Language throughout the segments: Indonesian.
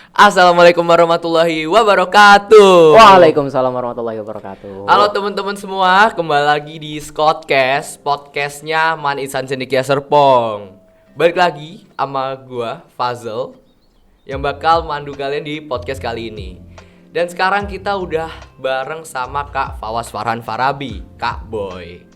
Assalamualaikum warahmatullahi wabarakatuh. Waalaikumsalam warahmatullahi wabarakatuh. Halo teman-teman semua, kembali lagi di Scottcast, podcastnya Man Insan Cendekia Serpong. Balik lagi sama gua, Fazal, yang bakal mandu kalian di podcast kali ini. Dan sekarang kita udah bareng sama Kak Fawas Farhan Farabi, Kak Boy.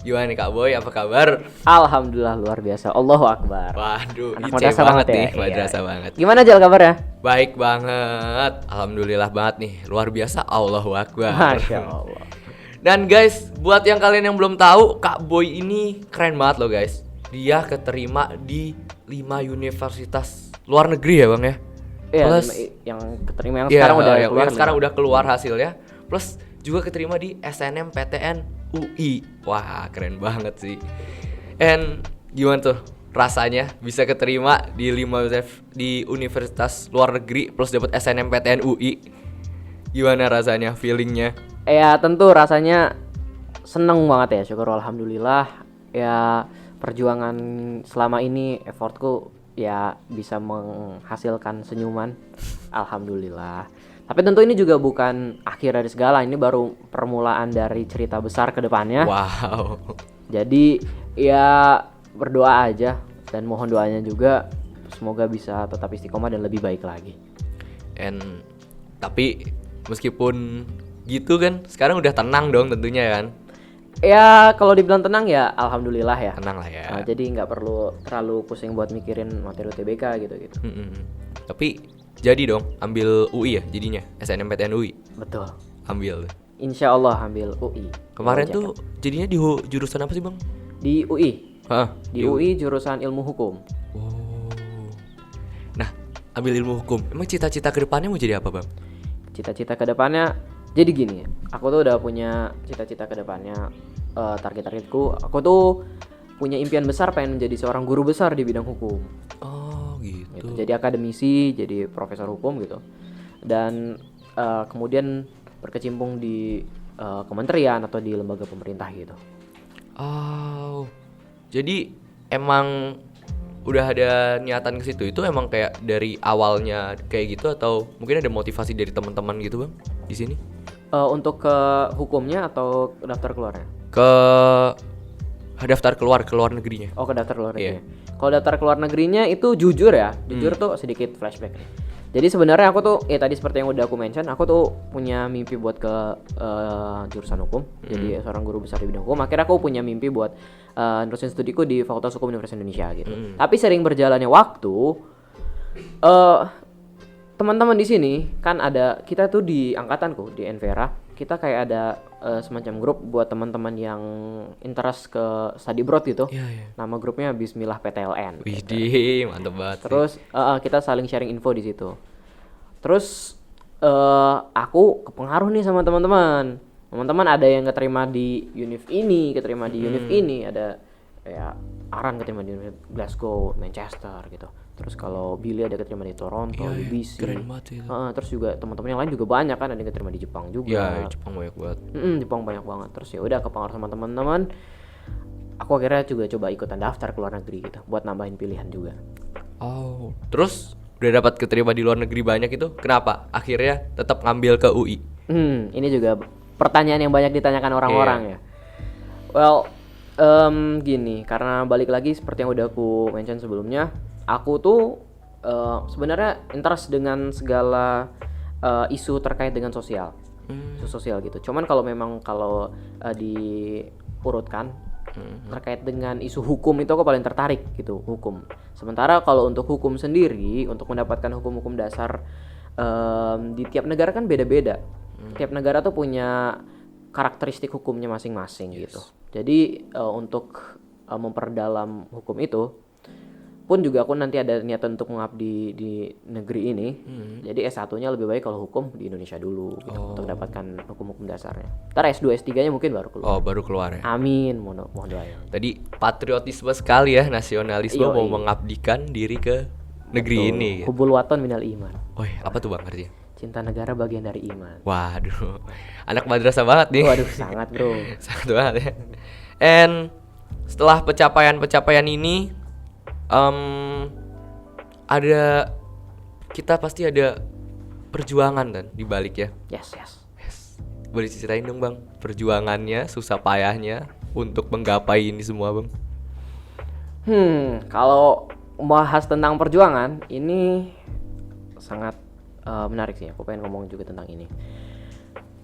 Gimana nih Kak Boy, apa kabar? Alhamdulillah luar biasa. Allahu Akbar. Waduh, Anak IC madrasah banget banget nih, ya. madrasah Iya. banget. Gimana Jal kabarnya? Baik banget, alhamdulillah banget nih, luar biasa, Allahu Akbar. Masya Allah. Dan guys, buat yang kalian yang belum tahu, Kak Boy ini keren banget loh guys. Dia keterima di 5 universitas luar negeri ya bang ya. Iya, Plus yang keterima yang iya, sekarang udah yang keluar. sekarang udah keluar hasilnya. Plus juga keterima di SNMPTN UI. Wah keren banget sih. And gimana tuh rasanya bisa keterima di 5 di universitas luar negeri plus dapat SNMPTN UI? Gimana rasanya, feelingnya? Ya tentu rasanya seneng banget ya. Syukur alhamdulillah. Ya perjuangan selama ini effortku ya bisa menghasilkan senyuman. Alhamdulillah. Tapi tentu ini juga bukan akhir dari segala. Ini baru permulaan dari cerita besar ke depannya. Wow. Jadi ya berdoa aja dan mohon doanya juga semoga bisa tetap istiqomah dan lebih baik lagi. And tapi meskipun gitu kan sekarang udah tenang dong tentunya kan. Ya kalau dibilang tenang ya alhamdulillah ya. Tenang lah ya. Jadi nggak perlu terlalu pusing buat mikirin materi UTBK gitu-gitu. Tapi jadi dong ambil UI ya jadinya SNMPTN UI. Betul. Ambil. Insya Allah ambil UI. Kemarin Wajar. tuh jadinya di jurusan apa sih bang? Di UI. Hah? Di UI jurusan ilmu hukum. Oh. Nah ambil ilmu hukum. Emang cita-cita kedepannya mau jadi apa bang? Cita-cita kedepannya jadi gini. Aku tuh udah punya cita-cita kedepannya. Target-targetku. Aku tuh punya impian besar pengen menjadi seorang guru besar di bidang hukum. Oh gitu. Gitu. Jadi akademisi, jadi profesor hukum gitu. Dan kemudian berkecimpung di kementerian atau di lembaga pemerintah gitu. Oh. Jadi emang udah ada niatan ke situ. Itu emang kayak dari awalnya kayak gitu atau mungkin ada motivasi dari teman-teman gitu bang di sini? Untuk ke hukumnya atau daftar keluarnya? Ke daftar ke luar negerinya. Oh, ke daftar keluar negeri. Iya. Kalau daftar keluar negerinya itu jujur ya, jujur tuh sedikit flashback nih. Jadi sebenarnya aku tuh tadi seperti yang udah aku mention, aku tuh punya mimpi buat ke jurusan hukum. Jadi seorang guru besar di bidang hukum. Akhirnya aku punya mimpi buat nerusin studiku di Fakultas Hukum Universitas Indonesia gitu. Tapi sering berjalannya waktu, teman-teman di sini kan ada, kita tuh di angkatanku di Envera, kita kayak ada semacam grup buat teman-teman yang interest ke study abroad gitu. Iya. Nama grupnya Bismillah PTLN. Widih, mantep banget. Terus kita saling sharing info di situ. Terus aku kepengaruh nih sama teman-teman. Teman-teman ada yang keterima di univ ini, keterima di univ ini, ada kayak Aran keterima di Glasgow, Manchester gitu. Terus kalau Billy ada keterima di Toronto, di BC. Keren banget itu. Terus juga teman-teman yang lain juga banyak kan, ada yang keterima di Jepang juga. Ya, Jepang banyak banget. Jepang banyak banget. Terus ya udah kepengaruh sama teman-teman. Aku akhirnya juga coba ikutan daftar ke luar negeri gitu, buat nambahin pilihan juga. Oh, terus udah dapat keterima di luar negeri banyak itu, kenapa akhirnya tetap ngambil ke UI? Ini juga pertanyaan yang banyak ditanyakan orang-orang ya. Well, gini, karena balik lagi seperti yang udah aku mention sebelumnya, aku tuh sebenarnya interest dengan segala isu terkait dengan sosial, isu sosial gitu. Cuman kalau memang diurutkan terkait dengan isu hukum itu aku paling tertarik gitu, hukum. Sementara kalau untuk hukum sendiri, untuk mendapatkan hukum-hukum dasar di tiap negara kan beda-beda. Tiap negara tuh punya karakteristik hukumnya masing-masing gitu. Jadi untuk memperdalam hukum itu pun juga aku nanti ada niatan untuk mengabdi di negeri ini. Jadi S1-nya lebih baik kalau hukum di Indonesia dulu gitu, untuk dapatkan hukum-hukum dasarnya. Ntar S2, S3-nya mungkin baru keluar. Oh, baru keluar ya. Amin, mohon doanya. Tadi patriotisme sekali ya, nasionalisme Yoi. mau mengabdikan diri ke negeri ini. Gitu. Hubul waton minal iman. Woi, apa tuh bang artinya? Cinta negara bagian dari iman. Waduh, anak madrasah banget nih. Waduh, sangat bro. Sangat banget ya. And setelah pencapaian-pencapaian ini, ada kita pasti ada perjuangan kan di balik ya. Yes. Boleh ceritain dong bang perjuangannya, susah payahnya untuk menggapai ini semua bang. Kalau bahas tentang perjuangan ini sangat menarik sih. Aku pengen ngomong juga tentang ini.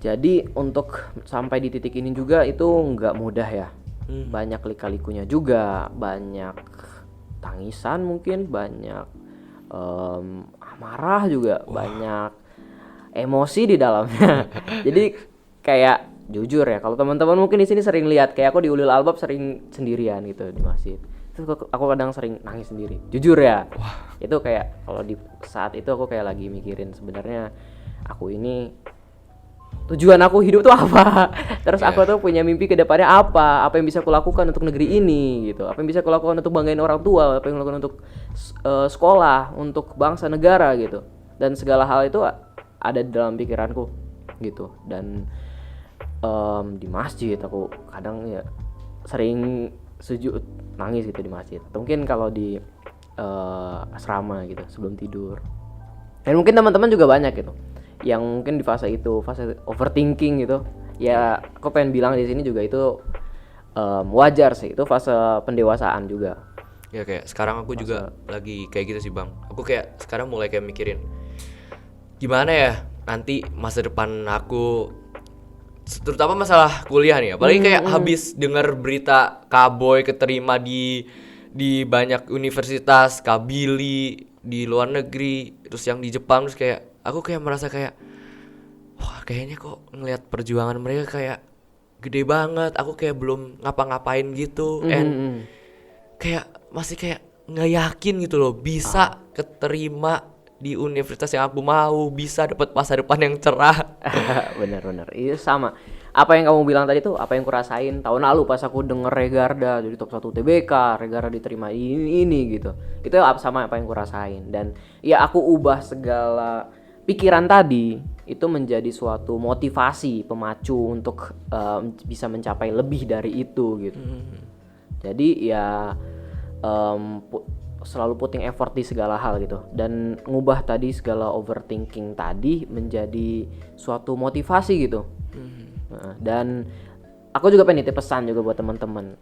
Jadi untuk sampai di titik ini juga itu nggak mudah ya. Banyak lika-likunya juga, banyak tangisan mungkin, banyak amarah juga, banyak emosi di dalamnya. Jadi kayak jujur ya, kalau teman-teman mungkin di sini sering lihat kayak aku di Ulil Albab sering sendirian gitu di masjid. Itu aku kadang sering nangis sendiri. Jujur ya. Itu kayak kalau di saat itu aku kayak lagi mikirin sebenarnya aku ini tujuan aku hidup tuh apa? Terus aku tuh punya mimpi ke depannya apa? Apa yang bisa aku lakukan untuk negeri ini gitu? Apa yang bisa aku lakukan untuk banggain orang tua? Apa yang aku lakukan untuk sekolah, untuk bangsa negara gitu? Dan segala hal itu ada di dalam pikiranku gitu. Dan di masjid aku kadang ya sering sujud nangis gitu di masjid. Atau mungkin kalau di asrama gitu sebelum tidur. Dan mungkin teman-teman juga banyak gitu yang mungkin di fase itu, fase overthinking gitu. Ya aku pengen bilang di sini juga itu wajar sih, itu fase pendewasaan juga. Ya kayak sekarang aku juga lagi kayak gitu sih bang. Aku kayak sekarang mulai kayak mikirin gimana ya nanti masa depan aku, terutama masalah kuliah nih. Apalagi kayak habis dengar berita Kaboy keterima di banyak universitas, Kabili di luar negeri, terus yang di Jepang, terus kayak aku kayak merasa kayak wah kayaknya kok ngelihat perjuangan mereka kayak gede banget. Aku kayak belum ngapa-ngapain gitu, and kayak masih kayak nggak yakin gitu loh bisa keterima di universitas yang aku mau, bisa dapat masa depan yang cerah. Bener iya sama. Apa yang kamu bilang tadi tuh apa yang kurasain tahun lalu pas aku denger Regarda jadi top 1 TBK, Regarda diterima ini gitu. Itu sama apa yang kurasain, dan ya aku ubah segala pikiran tadi itu menjadi suatu motivasi, pemacu untuk bisa mencapai lebih dari itu gitu. Jadi ya selalu putting effort di segala hal gitu, dan ngubah tadi segala overthinking tadi menjadi suatu motivasi gitu. Dan aku juga pengen nitip pesan juga buat teman-teman.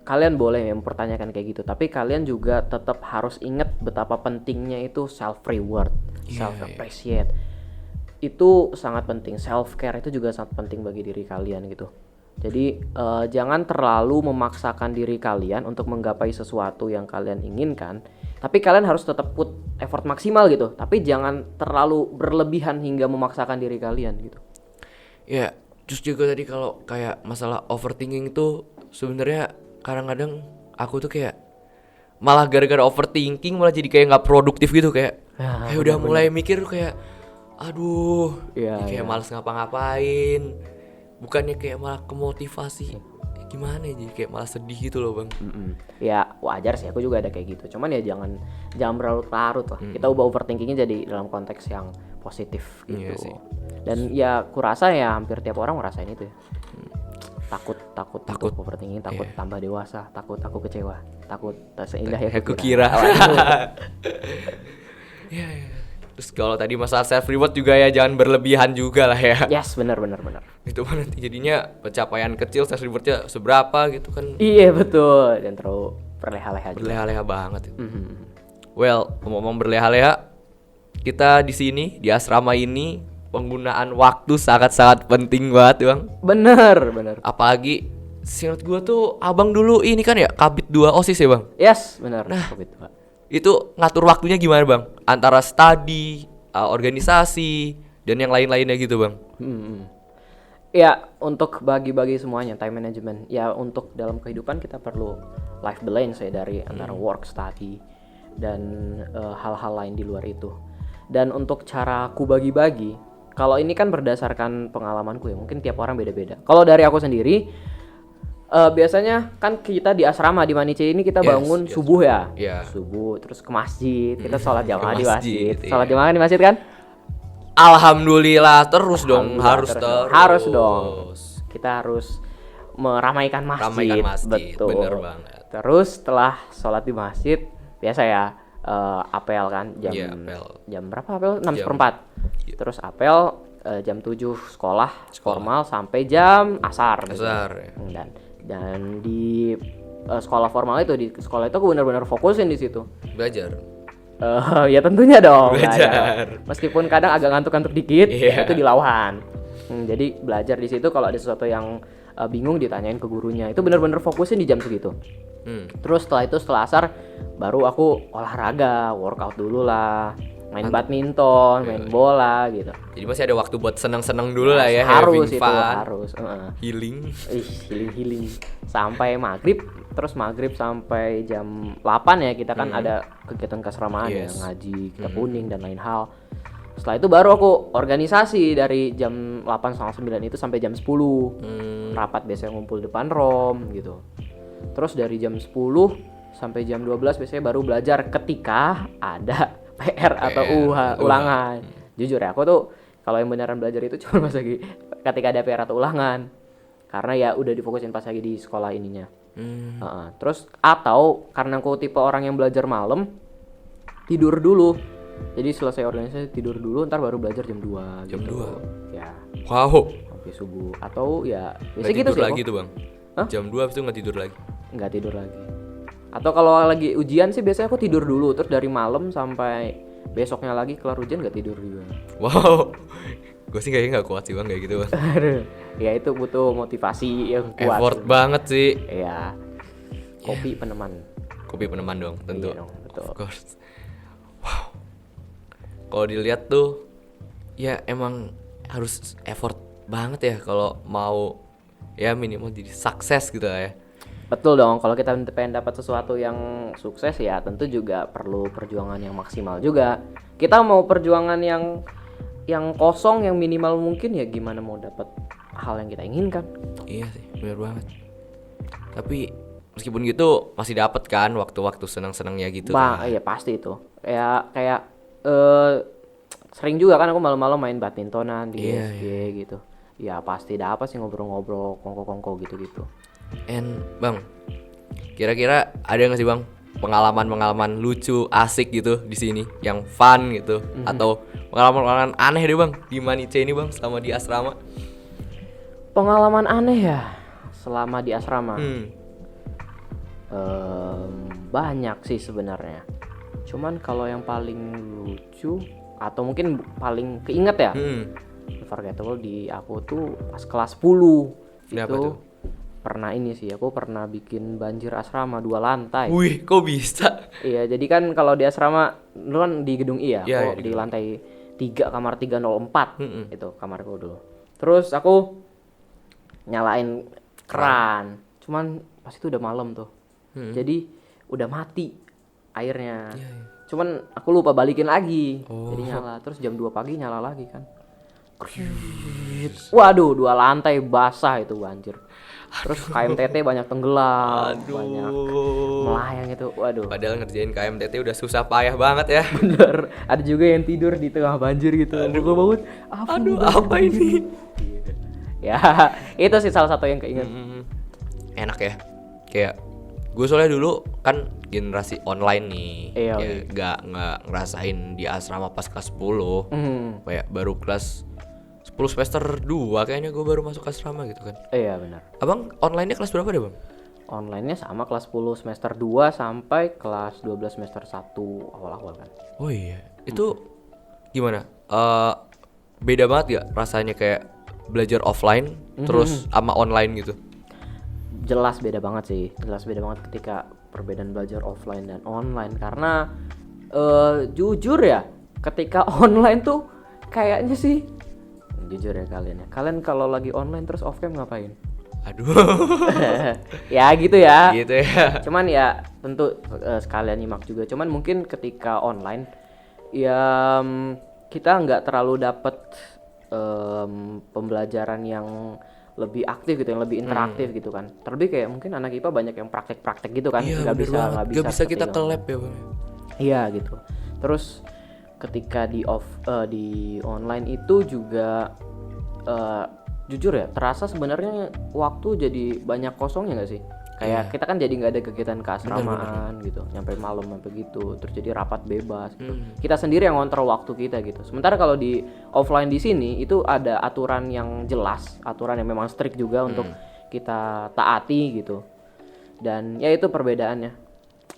Kalian boleh mempertanyakan kayak gitu, tapi kalian juga tetap harus ingat betapa pentingnya itu self reward, self appreciate. Itu sangat penting. Self care itu juga sangat penting bagi diri kalian gitu. Jadi jangan terlalu memaksakan diri kalian untuk menggapai sesuatu yang kalian inginkan, tapi kalian harus tetap put effort maksimal gitu. Tapi jangan terlalu berlebihan hingga memaksakan diri kalian gitu. Ya, terus juga tadi kalau kayak masalah overthinking itu sebenarnya kadang-kadang aku tuh kayak malah gara-gara overthinking malah jadi kayak nggak produktif gitu, kayak udah mulai mikir kayak aduh, kayak malas ngapa-ngapain. Bukannya kayak malah kemotivasi, gimana ya, jadi kayak malah sedih gitu loh bang. Ya wajar sih, aku juga ada kayak gitu. Cuman ya jangan berlarut-larut lah. Kita ubah overthinkingnya jadi dalam konteks yang positif gitu. Iya sih. Dan ya kurasa ya hampir tiap orang ngerasain itu ya. Takut untuk overthinking, takut tambah dewasa, takut aku kecewa, takut tak seindah yang aku kira. Terus kalau tadi masalah self reward juga ya jangan berlebihan juga lah ya. Yes, benar. Itu kan nanti jadinya pencapaian kecil self rewardnya seberapa gitu kan. Iya betul, dan terlalu berleha-leha juga. Berleha-leha banget. Well, ngomong berleha-leha, kita di sini di asrama ini penggunaan waktu sangat-sangat penting banget bang. Bener. Apalagi seingat gue tuh abang dulu ini kan ya Kabid 2 OSIS ya bang. Yes, benar. Nah, itu ngatur waktunya gimana bang? Antara study, organisasi, dan yang lain-lainnya gitu bang. Ya untuk bagi-bagi semuanya, time management. Ya untuk dalam kehidupan kita perlu life balance ya, dari antara work, study, dan hal-hal lain di luar itu. Dan untuk cara aku bagi-bagi, kalau ini kan berdasarkan pengalamanku ya, mungkin tiap orang beda-beda. Kalau dari aku sendiri, biasanya kan kita di asrama di Manice ini kita bangun subuh ya, subuh terus ke masjid, kita sholat jamaah di masjid, sholat jamaah di masjid kan? Alhamdulillah terus dong, harus dong. Kita harus meramaikan masjid, betul. Bener banget. Terus setelah sholat di masjid, biasa ya apel kan jam Iya, apel. jam berapa apel 6 Jam- seperempat. iya. Terus apel jam 7 sekolah formal sampai jam asar gitu. Asar, ya. Dan di sekolah formal itu, di sekolah itu aku benar-benar fokusin di situ. Belajar. Ya tentunya dong Belajar. meskipun kadang agak ngantuk-ngantuk dikit, Iya. itu dilawan. Jadi belajar di situ, kalau ada sesuatu yang bingung ditanyain ke gurunya. Itu benar-benar fokusin di jam segitu. Terus setelah itu, setelah asar baru aku olahraga, workout dulu lah, main badminton, main bola gitu. Jadi masih ada waktu buat senang-senang dulu lah ya, Harus having itu, fun, harus. healing. Healing sampai maghrib. Terus maghrib sampai jam 8 ya, kita kan ada kegiatan keasramaan ya, Yes. ngaji, kitab kuning dan lain hal. Setelah itu baru aku organisasi dari jam 8:30 itu sampai jam 10. Rapat biasanya ngumpul depan rom gitu. Terus dari jam 10 sampai jam 12 biasanya baru belajar ketika ada PR atau ulangan. Jujur ya, aku tuh kalau yang beneran belajar itu cuma pas lagi ketika ada PR atau ulangan. Karena ya udah difokusin pas lagi di sekolah ininya. Terus atau karena aku tipe orang yang belajar malam, tidur dulu. Jadi selesai organisasi tidur dulu, ntar baru belajar jam 2 Jam gitu. 2? Ya, Wow. sampai subuh. Atau ya biasa Nggak gitu tidur sih lagi aku. tuh bang. Hah? Jam 2 habis itu nggak tidur lagi. Nggak tidur lagi. Atau kalau lagi ujian sih biasanya aku tidur dulu, terus dari malam sampai besoknya lagi kelar ujian nggak tidur juga. Wow. Gue sih kayaknya nggak kuat sih bang kayak gitu bang. Aduh, ya itu butuh motivasi yang kuat. Effort banget sih. Iya. Kopi peneman. Kopi peneman dong tentu. Iya dong, betul. Of course. Wow. Kalau dilihat tuh, ya emang harus effort banget ya kalau mau ya minimal jadi sukses gitu lah ya. Betul dong, kalau kita pengen dapat sesuatu yang sukses ya tentu juga perlu perjuangan yang maksimal juga. Kita mau perjuangan yang kosong, yang minimal mungkin, ya gimana mau dapat hal yang kita inginkan. Iya sih, benar banget. Tapi meskipun gitu masih dapat kan waktu-waktu senang-senangnya gitu kan. Iya pasti itu. Kayak sering juga kan aku malam-malam main badmintonan di Iya, SG gitu. Ya pasti dapat sih ngobrol-ngobrol, kongko-kongko gitu-gitu. And bang, kira-kira ada nggak sih bang pengalaman-pengalaman lucu, asik gitu di sini, yang fun gitu, atau pengalaman-pengalaman aneh deh bang di Manice ini bang selama di asrama? Pengalaman aneh ya selama di asrama. Banyak sih sebenarnya. Cuman kalau yang paling lucu atau mungkin paling keinget ya, unforgettable di aku tuh pas kelas 10. Kenapa itu tuh? pernah ini sih, aku pernah bikin banjir asrama 2 lantai. Wih, kok bisa? Iya, jadi kan kalau di asrama lu kan di gedung I ya, Iya, aku iya, di di gedung lantai 3 kamar 304. Itu kamarku dulu. Terus aku nyalain keran. Cuman pas itu udah malam tuh. Jadi udah mati airnya. Cuman aku lupa balikin lagi. Jadi nyala. Terus jam 2 pagi nyala lagi kan. Waduh, 2 lantai basah itu banjir. Terus KMTT banyak tenggelam, banyak melayang itu. Waduh. Padahal ngerjain KMTT udah susah payah banget ya. Bener, ada juga yang tidur di tengah banjir gitu. Gue bangun, Apa ini? Ya, itu sih salah satu yang keinget. Enak ya. Kayak gue soalnya dulu kan generasi online nih. Iya, Ya, nggak ngerasain di asrama pas kelas 10. Kayak baru kelas 10 semester 2 kayaknya gue baru masuk asrama gitu kan. Iya benar. Abang online-nya kelas berapa deh bang? Online-nya sama kelas 10 semester 2 sampai kelas 12 semester 1 awal-awal kan. Oh iya. Itu gimana? Beda banget gak rasanya kayak belajar offline terus sama online gitu? Jelas beda banget sih. Jelas beda banget ketika perbedaan belajar offline dan online. Karena jujur ya, ketika online tuh kayaknya sih, jujur ya kalian ya, kalian kalau lagi online terus off cam ngapain? Aduh. Ya gitu ya. Gitu ya. Cuman ya tentu sekalian nyimak juga. Cuman mungkin ketika online ya kita nggak terlalu dapet pembelajaran yang lebih aktif gitu, yang lebih interaktif gitu kan. Terlebih kayak mungkin anak IPA banyak yang praktek-praktek gitu kan. Iya, nggak bisa kita seperti ke yang- lab ya bang. Iya gitu. Terus ketika di online itu juga jujur ya terasa sebenarnya waktu jadi banyak kosongnya nggak sih? Kayak kita kan jadi nggak ada kegiatan keasramaan gitu, nyampe malam sampai gitu, terus jadi rapat bebas gitu. Kita sendiri yang ngontrol waktu kita gitu. Sementara kalau di offline di sini itu ada aturan yang jelas, aturan yang memang strict juga untuk kita taati gitu. Dan ya itu perbedaannya.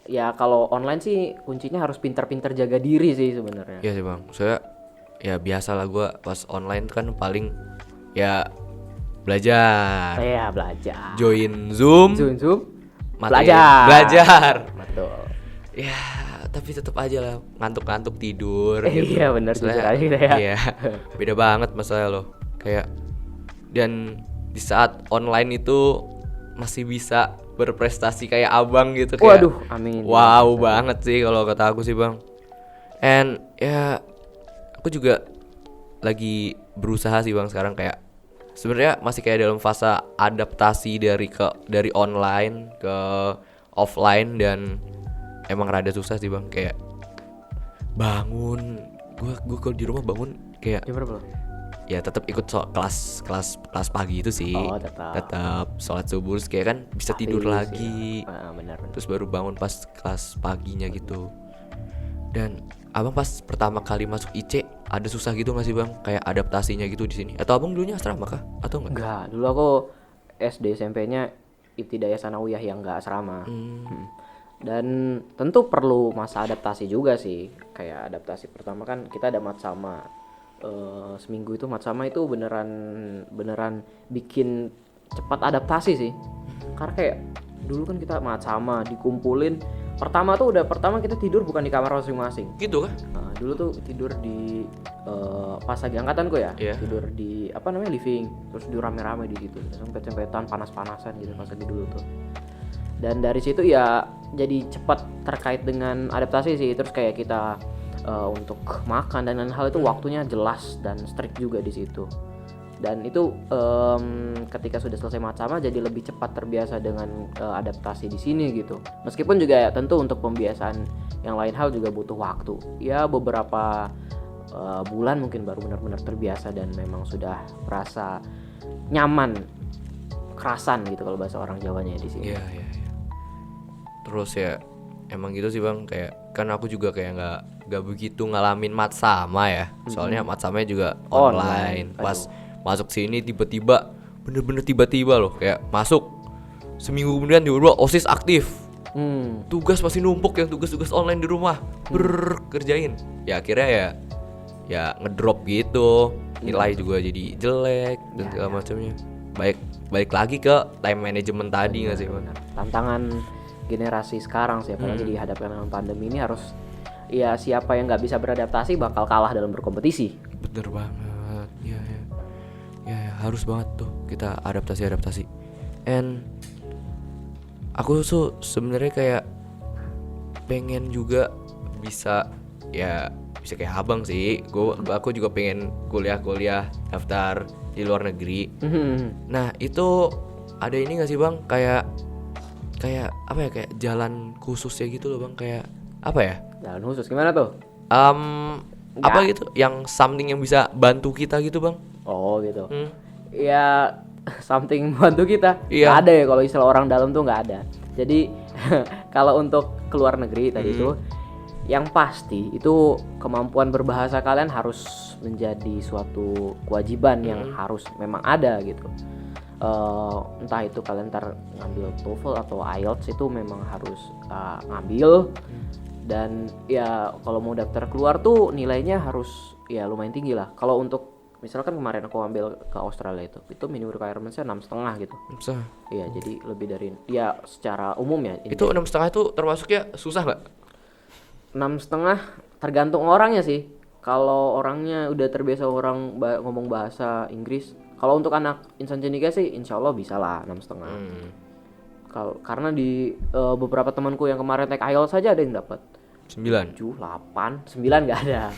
Ya kalau online sih kuncinya harus pintar-pintar jaga diri sih sebenarnya. Iya sih bang, soalnya ya biasa lah gue pas online kan paling ya belajar, Iya belajar. join Zoom, Zoom. materi- Belajar. belajar. Betul. Ya tapi tetap aja lah ngantuk-ngantuk tidur. Iya benar jujur Soalnya- aja kita ya. Iya, beda banget masalah loh. Kayak dan di saat online itu masih bisa berprestasi kayak abang gitu kayak. Waduh, amin. Wow banget sih kalau kata aku sih bang. And ya aku juga lagi berusaha sih bang sekarang kayak sebenarnya masih kayak dalam fase adaptasi dari online ke offline dan emang rada susah sih bang kayak bangun gue kalau di rumah bangun kayak Jam berapa lo? ya tetap ikut kelas pagi itu sih. Oh, tetap. Sholat subuh terus kayak kan bisa Pasti tidur sih, lagi. Benar. Terus baru bangun pas kelas paginya gitu. Dan abang pas pertama kali masuk IC ada susah gitu nggak sih bang kayak adaptasinya gitu di sini atau abang dulunya asrama kah atau enggak? Enggak, dulu aku SD SMP-nya Ibtidaiyah Sanawiyah yang enggak asrama. Dan tentu perlu masa adaptasi juga sih. Kayak adaptasi pertama kan kita ada matsama. Seminggu itu matsama itu beneran bikin cepat adaptasi sih. Karena kayak dulu kan kita matsama dikumpulin. Pertama kita tidur bukan di kamar masing-masing. Gitu kah? Nah, dulu tuh tidur di pas lagi angkatanku ya, Iya. tidur di apa namanya living, terus tidur rame-rame di situ, sempet-sempetan panas-panasan gitu pas lagi dulu tuh. Dan dari situ ya jadi cepat terkait dengan adaptasi sih, terus kayak kita untuk makan dan lain hal itu waktunya jelas dan strict juga di situ. Dan itu ketika sudah selesai macama jadi lebih cepat terbiasa dengan adaptasi di sini gitu. Meskipun juga ya, tentu untuk pembiasaan yang lain hal juga butuh waktu. Ya beberapa bulan mungkin baru benar-benar terbiasa dan memang sudah merasa nyaman, kerasan gitu kalau bahasa orang Jawanya di sini. Iya. Terus ya emang gitu sih bang kayak kan aku juga kayak nggak begitu ngalamin matsama ya. Soalnya matsamanya juga online. Online. Pas masuk sini tiba-tiba bener-bener tiba-tiba loh kayak masuk seminggu kemudian tiba-tiba OSIS aktif. Tugas masih numpuk yang tugas-tugas online di rumah kerjain. Ya akhirnya ya ngedrop gitu. Nilai juga jadi jelek dan segala macamnya. Balik lagi ke time management tadi nggak sih bang? Tantangan generasi sekarang sih apalagi dihadapkan dengan pandemi ini harus ya siapa yang nggak bisa beradaptasi bakal kalah dalam berkompetisi. Bener banget, ya harus banget tuh kita adaptasi. And aku tuh sebenarnya kayak pengen juga bisa kayak abang sih. Aku juga pengen kuliah daftar di luar negeri. Nah itu ada ini nggak sih bang kayak apa ya kayak jalan khususnya gitu loh bang kayak apa ya? Jalan khusus gimana tuh? Apa gitu yang something yang bisa bantu kita gitu bang? Oh gitu. Ya something bantu kita. Iya. Nggak ada ya kalau istilah orang dalam tuh nggak ada. Jadi kalau untuk keluar negeri tadi itu yang pasti itu kemampuan berbahasa kalian harus menjadi suatu kewajiban yang harus memang ada gitu. Entah itu kalian ntar ngambil TOEFL atau IELTS itu memang harus ngambil. Dan ya kalau mau daftar keluar tuh nilainya harus ya lumayan tinggi lah. Kalau untuk misalkan kemarin aku ambil ke Australia itu minimum requirement-nya 6,5 gitu. Bisa. Iya jadi lebih dari ya secara umum ya. Itu 6,5 itu termasuknya susah nggak? 6,5 tergantung orangnya sih. Kalau orangnya udah terbiasa ngomong bahasa Inggris, kalau untuk anak insan cendekia sih insya Allah bisa lah 6,5. Karena di beberapa temanku yang kemarin take IELTS saja ada yang dapat 9. 7, 8, 9 nggak ada.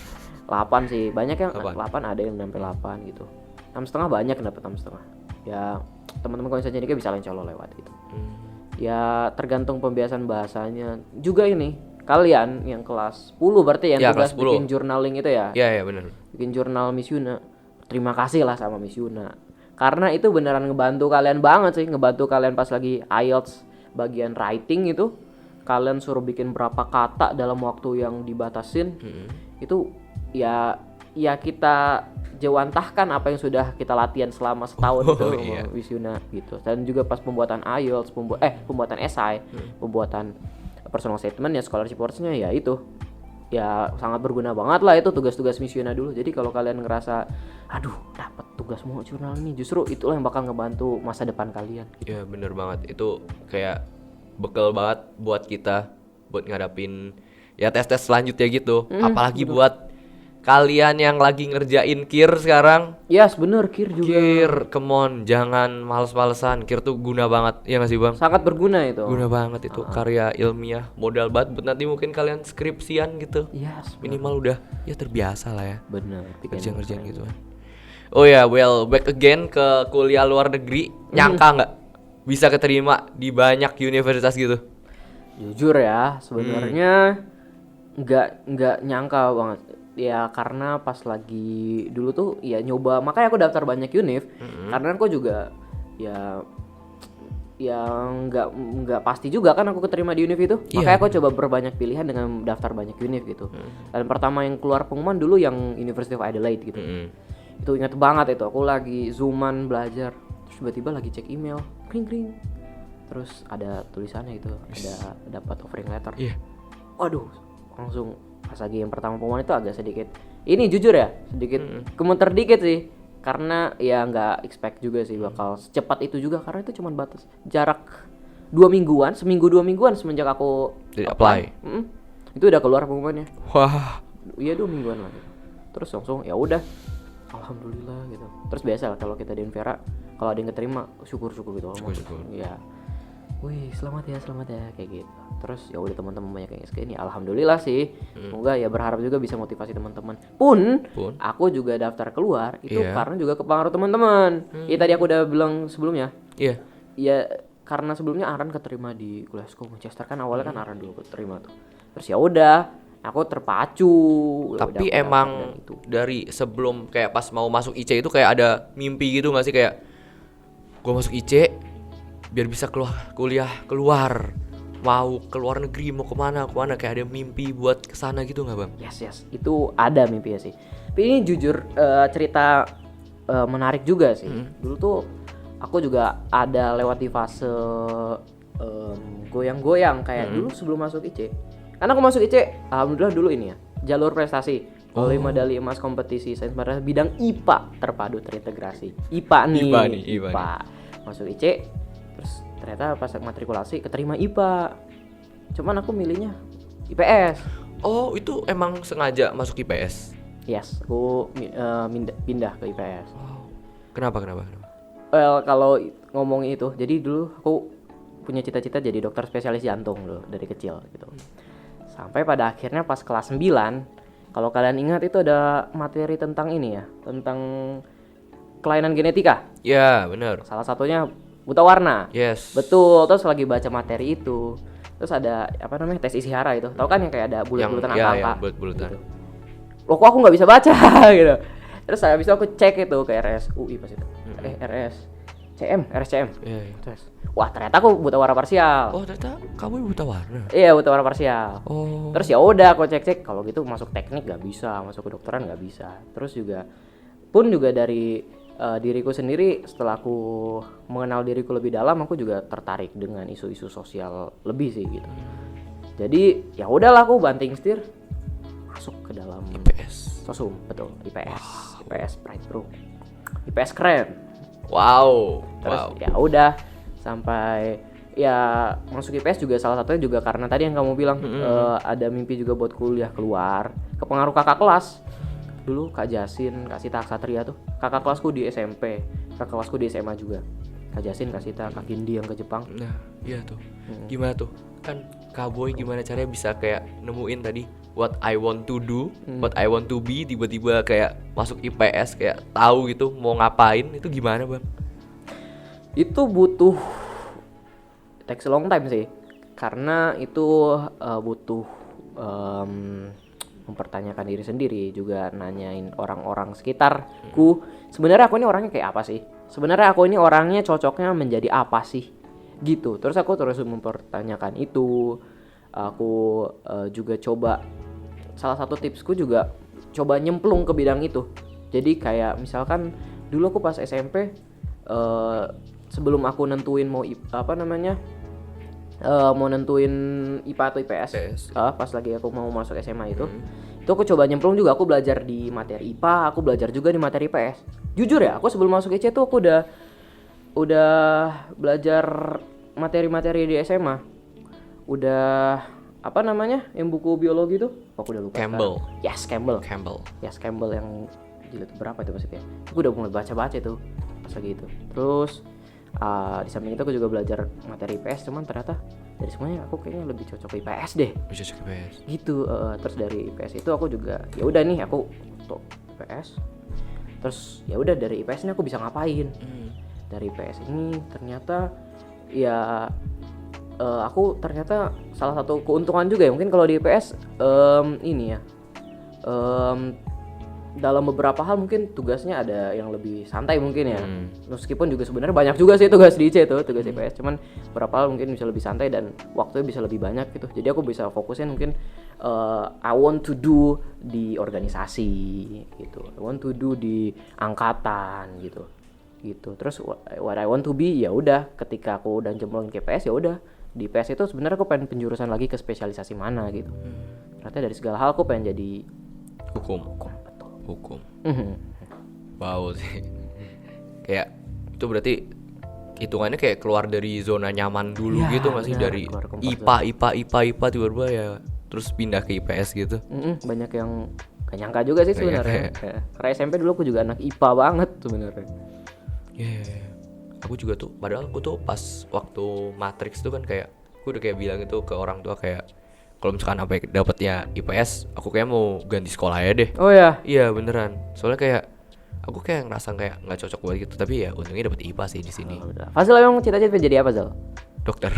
8 sih, banyak yang 8. 8 ada yang sampai 8 gitu. 6,5 banyak yang dapat 6,5. Ya teman-teman insan cendekia bisa lah insya Allah lewat gitu. Ya tergantung pembiasaan bahasanya. Juga ini kalian yang kelas 10 berarti yang Ya, tugas kelas 10. bikin journaling itu ya. Iya benar. Bikin jurnal Miss Yuna. Terima kasih lah sama Miss Yuna. Karena itu beneran ngebantu kalian banget sih, ngebantu kalian pas lagi IELTS bagian writing itu kalian suruh bikin berapa kata dalam waktu yang dibatasin, itu ya kita jawantahkan apa yang sudah kita latihan selama setahun itu iya. Wisiuna gitu. Dan juga pas pembuatan IELTS, pembuatan esai, pembuatan personal statement ya, scholarship words-nya ya itu. Ya sangat berguna banget lah itu tugas-tugas Wisiuna dulu. Jadi kalau kalian ngerasa aduh dapat tugas mau jurnal nih, justru itulah yang bakal ngebantu masa depan kalian. Ya bener banget, itu kayak bekal banget buat kita buat ngadapin ya tes-tes selanjutnya gitu. Apalagi buat kalian yang lagi ngerjain KIR sekarang. Yes, bener, KIR juga. KIR, come on, jangan males-malesan. KIR tuh guna banget, ya nggak sih bang? Sangat berguna itu. Guna banget itu, karya ilmiah, modal banget buat nanti mungkin kalian skripsian gitu. Yes, Minimal udah ya terbiasa lah ya bener. kerjaan-kerjaan gitu kan. Oh ya, well, back again ke kuliah luar negeri. Nyangka nggak bisa keterima di banyak universitas gitu? Jujur ya, sebenarnya nggak nyangka banget. Ya karena pas lagi dulu tuh ya nyoba, makanya aku daftar banyak univ. Karena aku juga ya nggak pasti juga kan aku keterima di univ itu. Makanya aku coba berbanyak pilihan dengan daftar banyak univ gitu. Dan pertama yang keluar pengumuman dulu yang University of Adelaide gitu. Itu ingat banget itu, aku lagi zooman belajar, terus tiba-tiba lagi cek email, kring, terus ada tulisannya gitu, ada dapat offering letter. Waduh, langsung pas lagi yang pertama pengumuman itu agak sedikit, ini jujur ya sedikit gemeter dikit sih, karena ya nggak expect juga sih bakal secepat itu juga, karena itu cuma batas jarak 2 mingguan, seminggu 2 mingguan semenjak aku apply. Itu udah keluar pengumumannya. Wah, Iya 2 mingguan lah gitu. Terus langsung ya udah, alhamdulillah gitu. Terus biasa lah kalau kita di Invera, kalau ada yang keterima syukur gitu. Syukur. Ya, wih selamat ya kayak gitu. Terus ya udah teman-teman banyak yang SK ini, alhamdulillah sih. Semoga ya berharap juga bisa motivasi teman-teman. Pun aku juga daftar keluar itu karena juga kepengaruh teman-teman. Ya tadi aku udah bilang sebelumnya. Ya karena sebelumnya Aran keterima di Glasgow Manchester kan, awalnya kan Aran dulu keterima tuh. Terus ya udah, aku terpacu. tapi emang dari sebelum kayak pas mau masuk IC itu kayak ada mimpi gitu nggak sih, kayak gue masuk IC biar bisa kuliah keluar, mau keluar negeri, mau kemana kayak ada mimpi buat kesana gitu nggak bang? Yes, itu ada mimpi ya sih. Tapi ini jujur cerita menarik juga sih. Dulu tuh aku juga ada lewat di fase goyang-goyang kayak dulu sebelum masuk IC. Karena aku masuk IC, alhamdulillah dulu ini ya jalur prestasi. Oleh medali emas kompetisi sains pada bidang IPA terpadu terintegrasi. IPA nih. Masuk IC, terus ternyata pas matrikulasi keterima IPA. Cuman aku milihnya IPS. Oh, itu emang sengaja masuk IPS? Yes, aku pindah ke IPS. Wow. Kenapa? Well, kalau ngomongin itu, jadi dulu aku punya cita-cita jadi dokter spesialis jantung dulu dari kecil gitu. Sampai pada akhirnya pas kelas 9, kalau kalian ingat itu ada materi tentang ini ya, tentang kelainan genetika. Ya, benar. Salah satunya buta warna. Yes. Betul, terus lagi baca materi itu. Terus ada tes isi hara itu. Tahu kan yang kayak ada bulat-bulatan angka-angka. Ya, bulat-bulatan. Gitu. Loh kok aku nggak bisa baca gitu. Terus habis itu aku cek itu ke RSUI pas itu. RSCM. Iya. Terus, wah ternyata aku buta warna parsial. Oh, ternyata kamu buta warna. Iya, buta warna parsial. Oh. Terus ya udah aku cek kalau gitu masuk teknik nggak bisa, masuk kedokteran nggak bisa. Terus juga dari diriku sendiri, setelah aku mengenal diriku lebih dalam, aku juga tertarik dengan isu-isu sosial lebih sih gitu. Jadi ya udahlah aku banting setir masuk ke dalam IPS. Sosum, betul, IPS. Wow. IPS Pride Bro. IPS keren. Wow. Terus ya udah sampai ya masuk IPS juga salah satunya juga karena tadi yang kamu bilang ada mimpi juga buat kuliah keluar. Kepengaruh kakak kelas. Dulu Kak Jasin, Kak Sita Ksatria tuh. Kakak kelasku di SMP, kakak kelasku di SMA juga. Kak Jasin, Kak Sita, Kak Gindi yang ke Jepang. Nah, iya tuh. Gimana tuh? Kan Kak Boy gimana caranya bisa kayak nemuin tadi what I want to do, what I want to be, tiba-tiba kayak masuk IPS, kayak tahu gitu mau ngapain, itu gimana bang? Itu butuh takes a long time sih, karena itu butuh mempertanyakan diri sendiri, juga nanyain orang-orang sekitarku. Sebenarnya aku ini orangnya kayak apa sih? Sebenarnya aku ini orangnya cocoknya menjadi apa sih? gitu. Terus aku terus mempertanyakan itu. Aku juga coba, salah satu tipsku juga coba nyemplung ke bidang itu. Jadi kayak misalkan dulu aku pas SMP, sebelum aku nentuin mau mau nentuin IPA atau IPS, pas lagi aku mau masuk SMA itu aku coba nyemplung juga. Aku belajar di materi IPA, aku belajar juga di materi IPS. Jujur ya, aku sebelum masuk IC tuh aku udah belajar materi-materi di SMA. Udah yang buku biologi tuh aku udah lupa. Campbell. Yes, Campbell yang jilid berapa itu maksudnya. Aku udah mulai baca-baca tuh pas lagi itu. Terus di samping itu aku juga belajar materi IPS, cuman ternyata dari semuanya aku kayaknya lebih cocok ke IPS deh. Gitu. Terus dari IPS itu aku juga ya udah nih aku untuk IPS. Terus ya udah dari IPS ini aku bisa ngapain? Dari IPS ini ternyata ya aku ternyata salah satu keuntungan juga ya mungkin kalau di IPS dalam beberapa hal mungkin tugasnya ada yang lebih santai mungkin ya. Meskipun juga sebenarnya banyak juga sih tugas di IC itu, tugas IPS, cuman beberapa hal mungkin bisa lebih santai dan waktunya bisa lebih banyak gitu. Jadi aku bisa fokusin mungkin I want to do di organisasi gitu. I want to do di angkatan gitu. Terus what I want to be ya udah ketika aku udah jemplungin ke IPS ya udah. Di IPS itu sebenarnya aku pengen penjurusan lagi ke spesialisasi mana gitu. Ternyata dari segala hal aku pengen jadi hukum. Wow sih. Kayak itu berarti hitungannya kayak keluar dari zona nyaman dulu ya, gitu masih dari IPA tiba-tiba ya terus pindah ke IPS gitu. Banyak yang gak nyangka juga sih sebenarnya. Karena SMP dulu aku juga anak IPA banget sebenarnya. Aku juga tuh, padahal aku tuh pas waktu matriks tuh kan kayak aku udah kayak bilang itu ke orang tua kayak kalau misalkan apa dapatnya IPS, aku kayak mau ganti sekolah ya deh. Oh ya? Iya beneran. Soalnya kayak aku kayak ngerasa kayak nggak cocok buat gitu. Tapi ya untungnya dapet IPA sih di sini. Fazal emang cita-cita jadi apa, Zal? Dokter.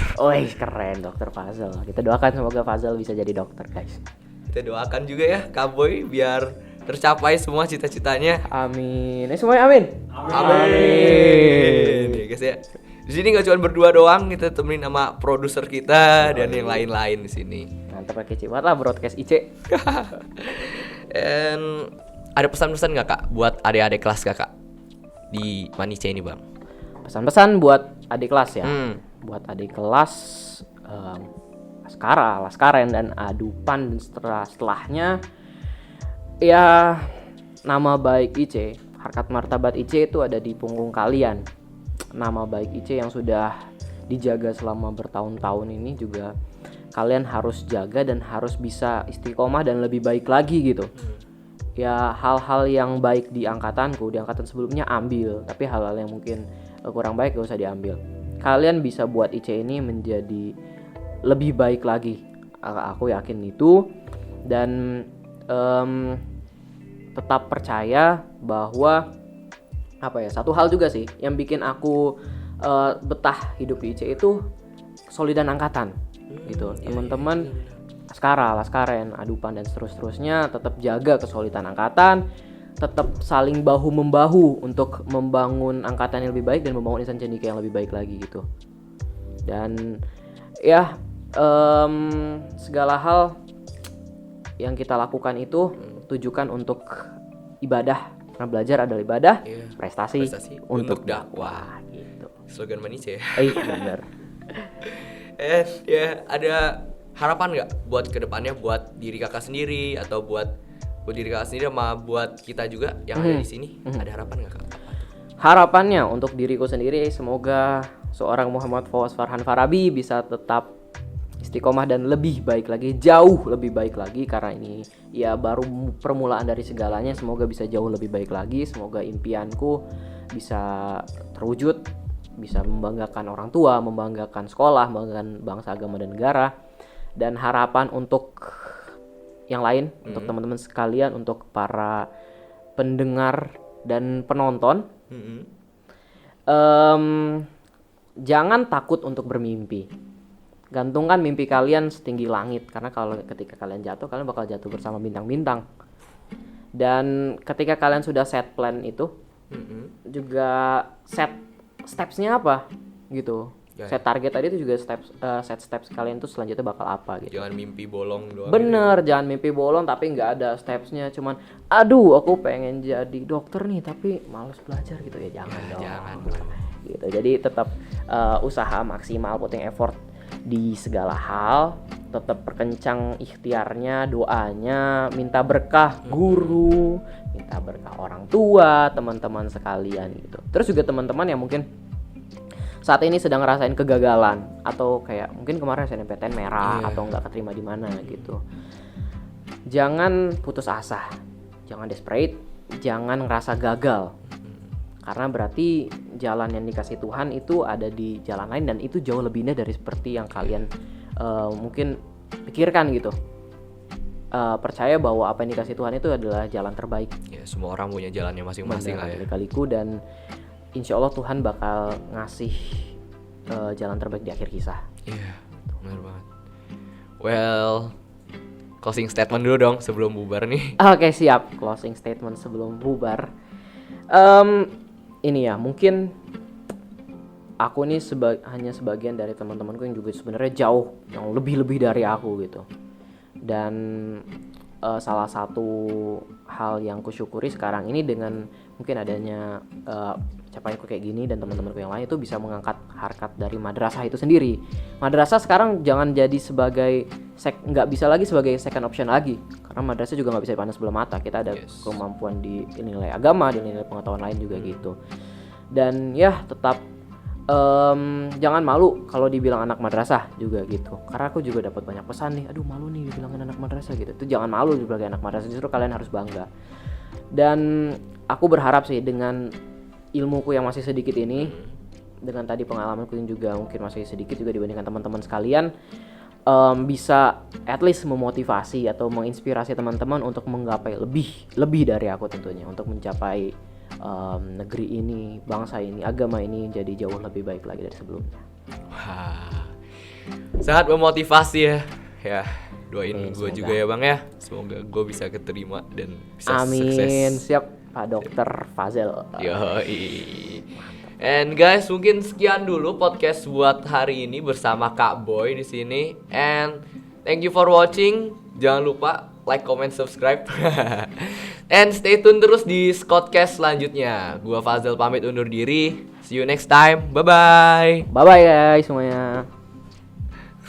Keren, dokter Fazal. Kita doakan semoga Fazal bisa jadi dokter, guys. Kita doakan juga ya Kak Boy biar tercapai semua cita-citanya. Amin. Semuanya amin. Ya guys ya. Di sini nggak cuma berdua doang, kita temenin sama produser kita dan yang lain-lain di sini. Mantap, kece banget lah broadcast IC. And ada pesan-pesan nggak Kak buat adik-adik kelas Kakak di Manice ini Bang? Pesan-pesan buat adik kelas ya. Buat adik kelas Laskaren dan Adupan dan setelahnya ya, nama baik IC, harkat martabat IC itu ada di punggung kalian. Nama baik IC yang sudah dijaga selama bertahun-tahun ini juga kalian harus jaga dan harus bisa istiqomah dan lebih baik lagi gitu. Ya hal-hal yang baik di angkatanku, di angkatan sebelumnya ambil, tapi hal-hal yang mungkin kurang baik gak usah diambil. Kalian bisa buat IC ini menjadi lebih baik lagi. Aku yakin itu. Dan tetap percaya bahwa satu hal juga sih yang bikin aku betah hidup di IC itu solidan angkatan gitu. Teman-teman Laskaren, Adupan dan seterusnya tetap jaga kesolidan angkatan, tetap saling bahu membahu untuk membangun angkatan yang lebih baik dan membangun Insan Cendekia yang lebih baik lagi gitu. Dan ya segala hal yang kita lakukan itu tujukan untuk ibadah. Karena belajar adalah ibadah, prestasi untuk dakwah gitu. Slogan Manice ya. Benar. Ya ada harapan nggak buat kedepannya buat diri kakak sendiri atau buat diri kakak sendiri sama buat kita juga yang ada di sini? Ada harapan nggak Kak? Harapannya untuk diriku sendiri semoga seorang Muhammad Fawaz Farhan Farabi bisa tetap istiqomah dan lebih baik lagi, jauh lebih baik lagi, karena ini ya baru permulaan dari segalanya. Semoga bisa jauh lebih baik lagi, semoga impianku bisa terwujud, bisa membanggakan orang tua, membanggakan sekolah, membanggakan bangsa, agama dan negara. Dan harapan untuk yang lain, untuk teman-teman sekalian, untuk para pendengar dan penonton, jangan takut untuk bermimpi. Gantungkan mimpi kalian setinggi langit, karena kalau ketika kalian jatuh, kalian bakal jatuh bersama bintang-bintang. Dan ketika kalian sudah set plan itu, juga set stepsnya apa gitu. Set target tadi itu juga set steps kalian tuh selanjutnya bakal apa gitu. Jangan mimpi bolong doang. Bener, jangan mimpi bolong tapi nggak ada stepsnya, cuman aduh aku pengen jadi dokter nih tapi males belajar gitu ya, jangan dong. Jangan. Gitu. Jadi tetap usaha maksimal, putting effort di segala hal, tetap perkencang ikhtiarnya, doanya, minta berkah guru, minta berkah orang tua, teman-teman sekalian gitu. Terus juga teman-teman yang mungkin saat ini sedang ngerasain kegagalan atau kayak mungkin kemarin SNMPTN merah atau nggak keterima di mana gitu. Jangan putus asa, jangan desperate, jangan ngerasa gagal. Karena berarti jalan yang dikasih Tuhan itu ada di jalan lain dan itu jauh lebih indah dari seperti yang kalian mungkin pikirkan gitu. Percaya bahwa apa yang dikasih Tuhan itu adalah jalan terbaik. Ya, semua orang punya jalannya masing-masing lah ya. Kali-kaliku, dan insya Allah Tuhan bakal ngasih jalan terbaik di akhir kisah. Iya, benar banget. Well, closing statement dulu dong sebelum bubar nih. Oke, siap. Closing statement sebelum bubar. Ini ya, mungkin aku nih hanya sebagian dari teman-temanku yang juga sebenarnya jauh, yang lebih dari aku gitu. Dan salah satu hal yang kusyukuri sekarang ini dengan mungkin adanya capaianku kayak gini dan teman-temanku yang lain itu bisa mengangkat harkat dari madrasah itu sendiri. Madrasah sekarang jangan jadi sebagai nggak bisa lagi sebagai second option lagi, karena madrasah juga nggak bisa dipandang sebelah mata. Kita ada kemampuan di nilai agama, di nilai pengetahuan lain juga gitu. Dan ya tetap jangan malu kalau dibilang anak madrasah juga gitu, karena aku juga dapat banyak pesan nih, aduh malu nih dibilangin anak madrasah gitu. Itu jangan malu sebagai anak madrasah, justru kalian harus bangga. Dan aku berharap sih dengan ilmuku yang masih sedikit ini, dengan tadi pengalamanku yang juga mungkin masih sedikit juga dibandingkan teman-teman sekalian, bisa at least memotivasi atau menginspirasi teman-teman untuk menggapai lebih dari aku tentunya, untuk mencapai negeri ini, bangsa ini, agama ini jadi jauh lebih baik lagi dari sebelumnya. Wah, sangat memotivasi ya. Ya, doain gue juga ya bang ya. Semoga gue bisa keterima dan bisa sukses. Amin, siap Pak Dokter Fazel. Yoi. And guys, mungkin sekian dulu podcast buat hari ini bersama Kak Boy di sini. And thank you for watching. Jangan lupa like, comment, subscribe. And stay tune terus di Scottcast selanjutnya. Gua Fazel pamit undur diri. See you next time. Bye bye. Bye bye guys semuanya.